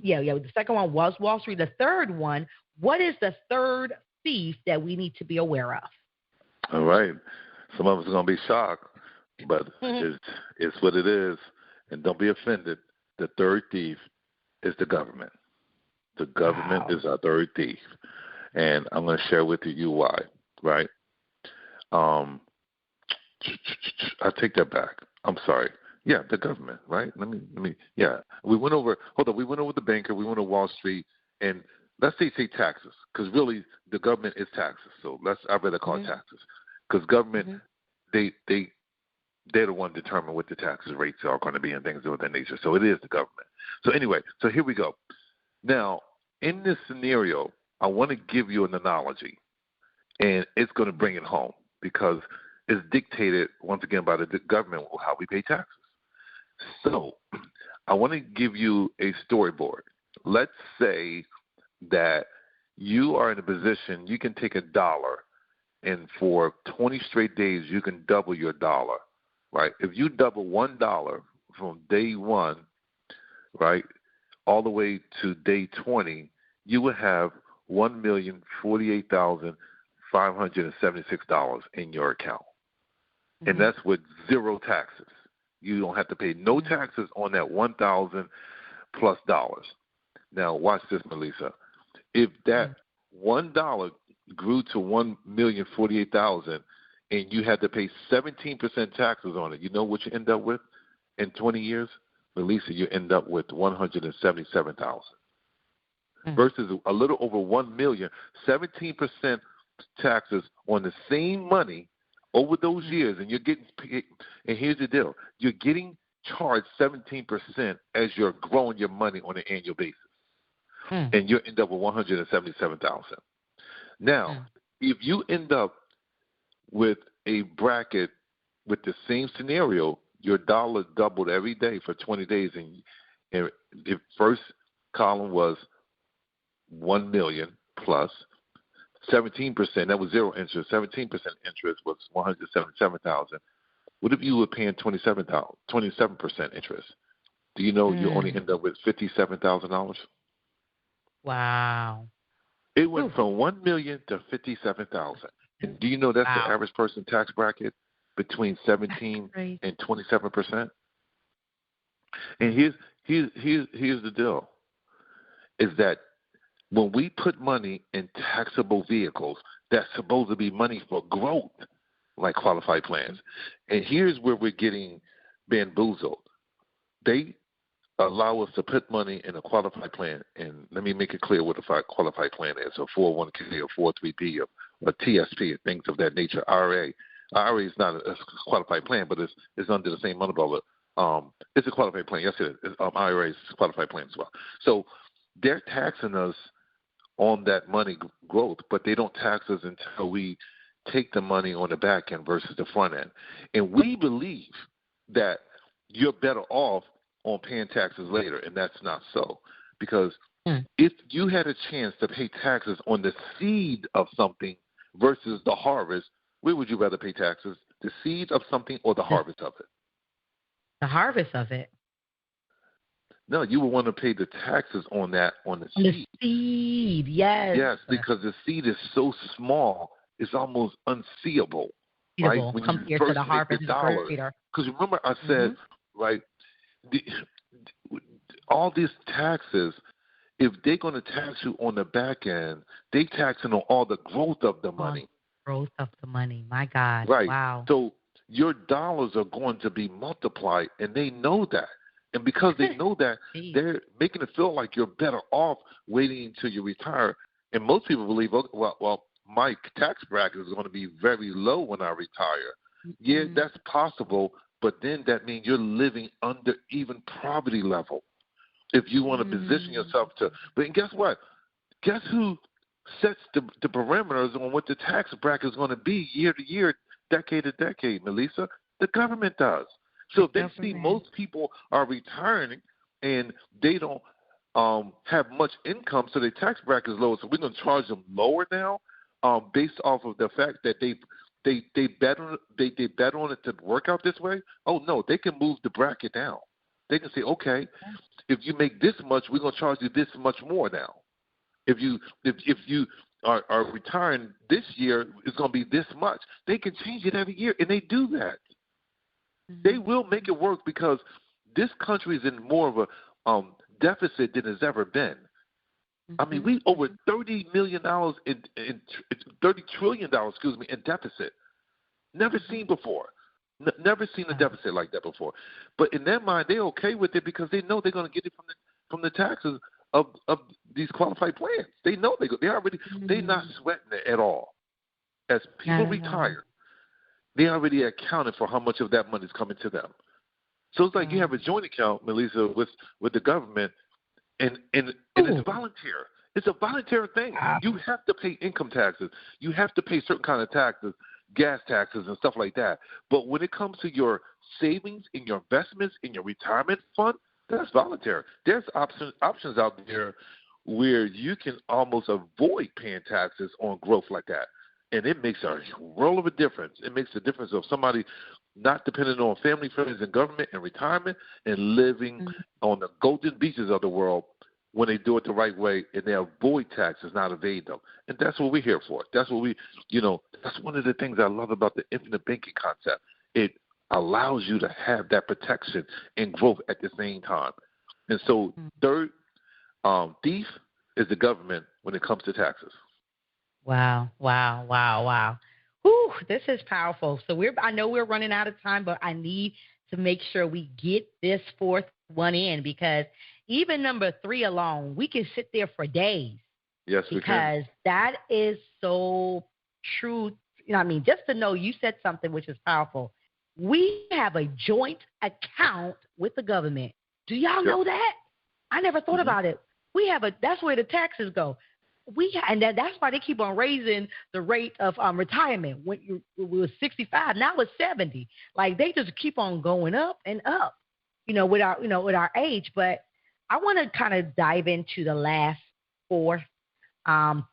Speaker 2: Yeah. The second one was Wall Street. The third one, what is the third thief that we need to be aware of?
Speaker 3: All right. Some of us are going to be shocked, but it's what it is. And don't be offended. The third thief is the government. The government is our third thief. And I'm going to share with you why, right? I take that back. I'm sorry. Yeah, the government, right? Let me. Yeah, we went over the banker, we went to Wall Street, and let's say taxes, because really the government is taxes. So I'd rather call it taxes, because government, they're the one determine what the taxes rates are going to be and things of that nature. So it is the government. So anyway, so here we go. Now, in this scenario, I want to give you an analogy, and it's going to bring it home, because it's dictated once again by the government how we pay taxes. So I want to give you a storyboard. Let's say that you are in a position you can take $1, and for 20 straight days you can double your dollar, right? If you double $1 from day one, right, all the way to day 20, you would have $1,048,576 in your account. Mm-hmm. And that's with zero taxes. You don't have to pay no taxes on that $1,000 plus dollars. Now, watch this, Mellisa. If that $1 grew to $1,048,000 and you had to pay 17% taxes on it, you know what you end up with in 20 years? Mellisa, you end up with $177,000 versus a little over $1 million. 17% taxes on the same money over those years, and you're getting paid. And here's the deal: you're getting charged 17% as you're growing your money on an annual basis, and you end up with $177,000. Now, if you end up with a bracket with the same scenario, your dollar doubled every day for 20 days, and the first column was $1 million plus 17%. That was zero interest. 17% interest was $177,000. What if you were paying 27% interest? Do you know you only end up with $57,000?
Speaker 2: Wow.
Speaker 3: It went from $1 million to $57,000. And do you know that's the average person tax bracket? Between 17 and 27%. And here's the deal: is that when we put money in taxable vehicles, that's supposed to be money for growth, like qualified plans. And here's where we're getting bamboozled. They allow us to put money in a qualified plan, and let me make it clear what a qualified plan is: a 401k, or 403b, or TSP, and things of that nature. IRA is not a qualified plan, but it's under the same umbrella. It's a qualified plan. Yes, it is. IRA is a qualified plan as well. So they're taxing us on that money growth, but they don't tax us until we take the money on the back end versus the front end. And we believe that you're better off on paying taxes later, and that's not so. Because if you had a chance to pay taxes on the seed of something versus the harvest, where would you rather pay taxes? The seed of something or the harvest of it?
Speaker 2: The harvest of it.
Speaker 3: No, you would want to pay the taxes on the seed.
Speaker 2: The seed, yes.
Speaker 3: Yes, because the seed is so small, it's almost unseeable. Right? When
Speaker 2: compared to the harvest dollars.
Speaker 3: Because remember I said, right, all these taxes, if they're going to tax you on the back end, they taxing on all the growth of the money.
Speaker 2: Growth of the money. My God.
Speaker 3: Right.
Speaker 2: Wow.
Speaker 3: So your dollars are going to be multiplied, and they know that. And because they know that, they're making it feel like you're better off waiting until you retire. And most people believe, well, my tax bracket is going to be very low when I retire. Yeah, that's possible, but then that means you're living under even poverty level. If you want to position yourself to – but guess what? Guess who sets the parameters on what the tax bracket is going to be year to year, decade to decade, Mellisa? The government does. So if they see most people are retiring and they don't have much income, so their tax bracket is low, so we're going to charge them lower now based off of the fact that they bet on it to work out this way. Oh, no, they can move the bracket down. They can say, okay, if you make this much, we're going to charge you this much more now. If you are retiring this year, it's going to be this much. They can change it every year, and they do that. They will make it work because this country is in more of a deficit than it's ever been. I mean, we over $30 million in $30 trillion, in deficit. Never seen before. Never seen a deficit like that before. But in their mind, they're okay with it because they know they're going to get it from the taxes of these qualified plans. They know they're not sweating it at all. As people retire, they already accounted for how much of that money is coming to them. So it's like you have a joint account, Mellisa, with the government, and it's volunteer. It's a voluntary thing. You have to pay income taxes. You have to pay certain kind of taxes, gas taxes and stuff like that. But when it comes to your savings, in your investments, in your retirement fund, that's voluntary. There's options out there where you can almost avoid paying taxes on growth like that. And it makes a world of a difference. It makes a difference of somebody not depending on family, friends, and government and retirement and living on the golden beaches of the world when they do it the right way and they avoid taxes, not evade them. And that's what we're here for. That's what that's one of the things I love about the infinite banking concept. It allows you to have that protection and growth at the same time. And so third thief is the government when it comes to taxes.
Speaker 2: Wow. Whew, this is powerful. So I know we're running out of time, but I need to make sure we get this fourth one in, because even number 3 alone, we can sit there for days.
Speaker 3: Yes, we can.
Speaker 2: Because that is so true. Just to know, you said something which is powerful. We have a joint account with the government. Do y'all know that? I never thought about it. That's where the taxes go. That's why they keep on raising the rate of retirement. When it was 65, now it's 70. Like, they just keep on going up and up, with our age. But I want to kind of dive into the last fourth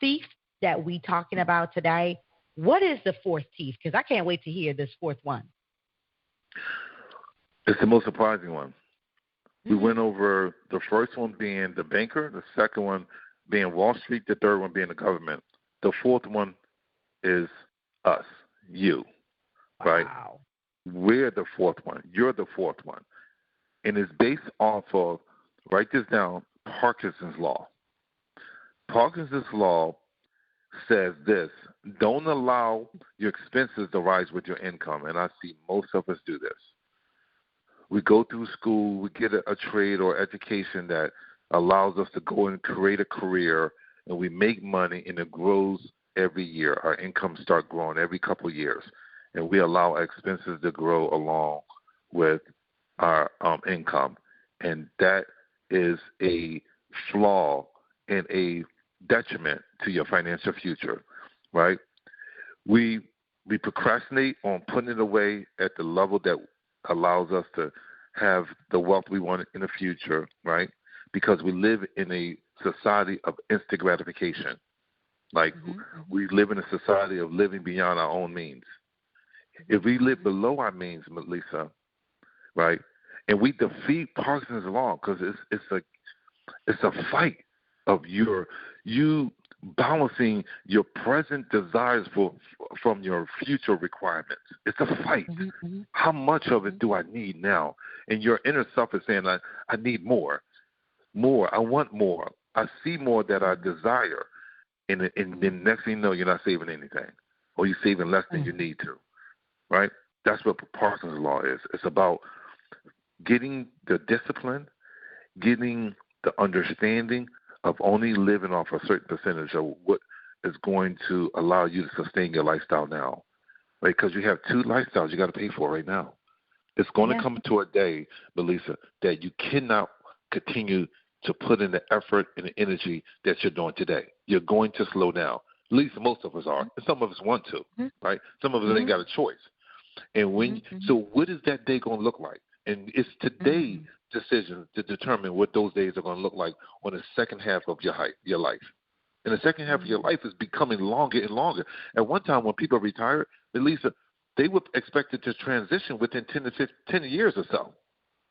Speaker 2: thief that we talking about today. What is the fourth thief? Because I can't wait to hear this fourth one.
Speaker 3: It's the most surprising one. We went over the first one being the banker, the second one being Wall Street, the third one being the government. The fourth one is us, you, right?
Speaker 2: Wow.
Speaker 3: We're the fourth one. You're the fourth one. And it's based off of, write this down, Parkinson's law. Parkinson's law says this: don't allow your expenses to rise with your income. And I see most of us do this. We go through school, we get a trade or education that allows us to go and create a career, and we make money, and it grows every year. Our income starts growing every couple of years, and we allow our expenses to grow along with our income. And that is a flaw and a detriment to your financial future, right? We procrastinate on putting it away at the level that allows us to have the wealth we want in the future, right? Because we live in a society of instant gratification. Like, we live in a society of living beyond our own means. If we live below our means, Mellisa, right, and we defeat Parkinson's law, because it's a fight of you balancing your present desires from your future requirements. It's a fight. How much of it do I need now? And your inner self is saying, I need more. I want more. I see more that I desire. And then next thing you know, you're not saving anything, or you're saving less than you need to, right? That's what Parkinson's law is. It's about getting the discipline, getting the understanding of only living off a certain percentage of what is going to allow you to sustain your lifestyle now, right? Because you have 2 lifestyles you got to pay for right now. It's going to come to a day, Mellisa, that you cannot continue to put in the effort and the energy that you're doing today. You're going to slow down. At least most of us are. And some of us want to, right? Some of us ain't got a choice. And so what is that day going to look like? And it's today's decision to determine what those days are going to look like on the second half of your life. And the second half of your life is becoming longer and longer. At one time, when people retired, Mellisa, they were expected to transition within 10 years or so,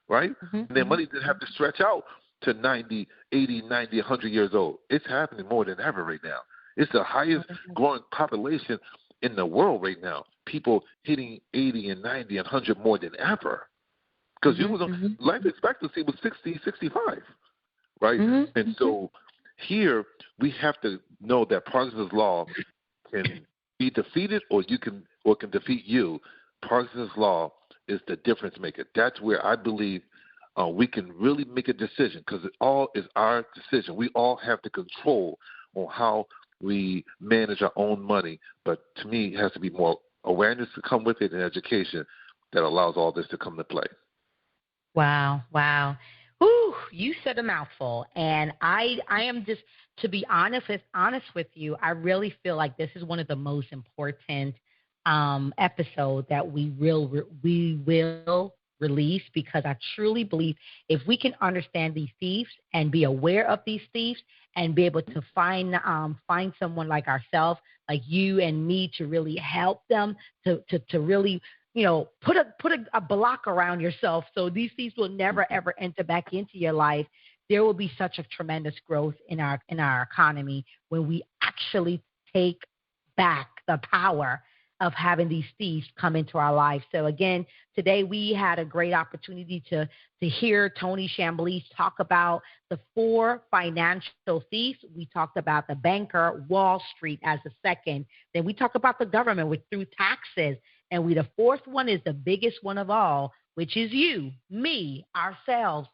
Speaker 3: right? And their money didn't have to stretch out to 90, 80, 90, 100 years old. It's happening more than ever right now. It's the highest growing population in the world right now. People hitting 80 and 90 and 100 more than ever. Because life expectancy was 60, 65, right? And so here we have to know that Parkinson's law can be defeated, or can defeat you. Parkinson's law is the difference maker. That's where I believe we can really make a decision, because it all is our decision. We all have the control on how we manage our own money. But to me, it has to be more awareness to come with it, and education that allows all this to come to play.
Speaker 2: Wow. Ooh, you said a mouthful. And I am just, to be honest with you, I really feel like this is one of the most important episodes that we will release, because I truly believe if we can understand these thieves and be aware of these thieves and be able to find someone like ourselves, like you and me, to really help them to really, put a block around yourself so these thieves will never, ever enter back into your life, there will be such a tremendous growth in our economy when we actually take back the power of having these thieves come into our lives. So again, today we had a great opportunity to hear Tony Chambliss talk about the 4 financial thieves. We talked about the banker, Wall Street as the second. Then we talked about the government through taxes. And the 4th one is the biggest one of all, which is you, me, ourselves,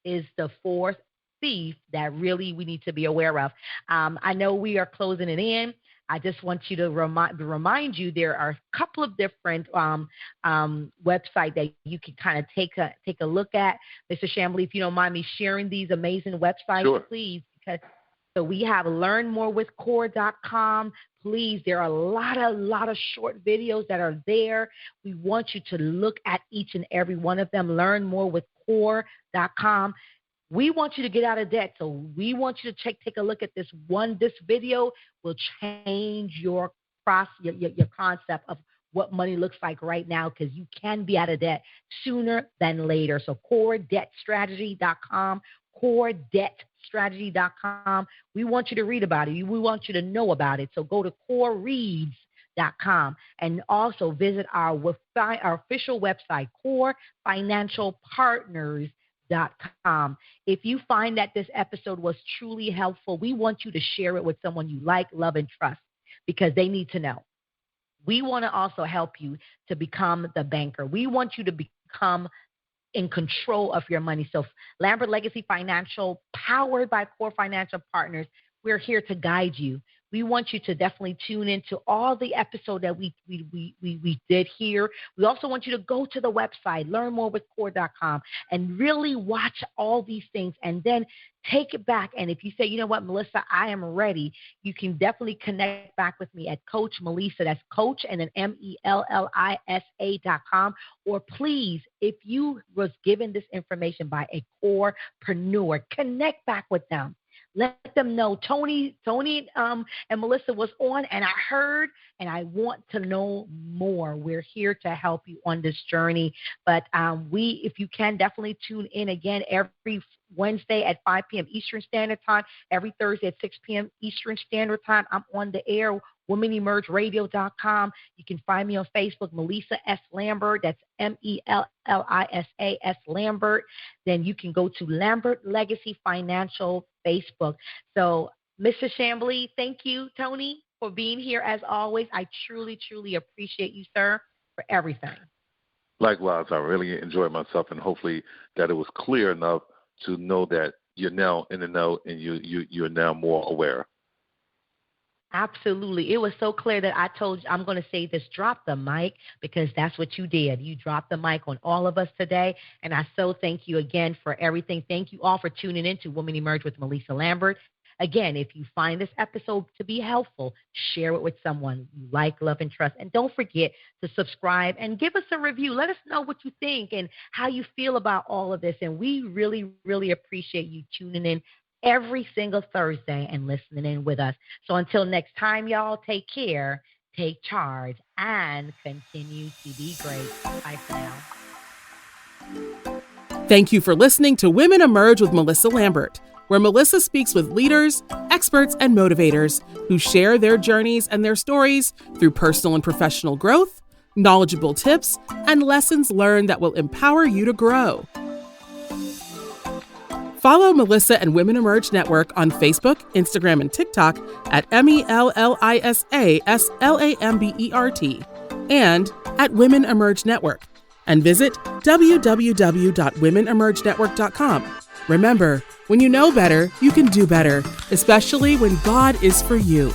Speaker 2: is the 4th thief that really we need to be aware of. I know we are closing it in. I just want you to remind you there are a couple of different websites that you can kind of take a look at. Mr. Chambliss, if you don't mind me sharing these amazing websites,
Speaker 3: Sure.
Speaker 2: Please. So we have learnmorewithcore.com. Please, there are a lot of short videos that are there. We want you to look at each and every one of them. Learnmorewithcore.com. We want you to get out of debt, so we want you to take a look at this one. This video will change your concept of what money looks like right now, because you can be out of debt sooner than later. So coredebtstrategy.com, coredebtstrategy.com. We want you to read about it. We want you to know about it. So go to corereads.com and also visit our official website, corefinancialpartners.com. If you find that this episode was truly helpful, we want you to share it with someone you like, love, and trust, because they need to know. We want to also help you to become the banker. We want you to become in control of your money. So Lambert Legacy Financial, powered by Core Financial Partners, we're here to guide you. We want you to definitely tune into all the episodes that we did here. We also want you to go to the website, learnmorewithcore.com, and really watch all these things and then take it back. And if you say, you know what, Mellisa, I am ready, you can definitely connect back with me at Coach Mellisa. That's Coach and then Mellisa.com. Or please, if you was given this information by a corepreneur, connect back with them. Let them know Tony and Mellisa was on, and I heard, and I want to know more. We're here to help you on this journey. But if you can, definitely tune in again every Wednesday at 5 p.m. Eastern Standard Time, every Thursday at 6 p.m. Eastern Standard Time. I'm on the air, WomenEmergeRadio.com. You can find me on Facebook, Mellisa S. Lambert. That's Mellisa S. Lambert. Then you can go to Lambert Legacy Financial Facebook. So, Mr. Chambliss, thank you, Tony, for being here as always. I truly, truly appreciate you, sir, for everything.
Speaker 3: Likewise, I really enjoyed myself, and hopefully that it was clear enough to know that you're now in the know and you're now more aware.
Speaker 2: Absolutely. It was so clear that I told you, I'm going to say this, drop the mic, because that's what you did. You dropped the mic on all of us today, and I so thank you again for everything. Thank you all for tuning in to Women Emerge with Mellisa Lambert. Again, if you find this episode to be helpful, share it with someone you like, love, and trust. And don't forget to subscribe and give us a review. Let us know what you think and how you feel about all of this. And we really, really appreciate you tuning in every single Thursday and listening in with us. So until next time, y'all, take care, take charge, and continue to be great. Bye for now.
Speaker 1: Thank you for listening to Women Emerge with Mellisa Lambert, where Mellisa speaks with leaders, experts, and motivators who share their journeys and their stories through personal and professional growth, knowledgeable tips, and lessons learned that will empower you to grow. Follow Mellisa and Women Emerge Network on Facebook, Instagram, and TikTok at Mellisa Lambert and at Women Emerge Network. And visit www.womenemergenetwork.com. Remember, when you know better, you can do better, especially when God is for you.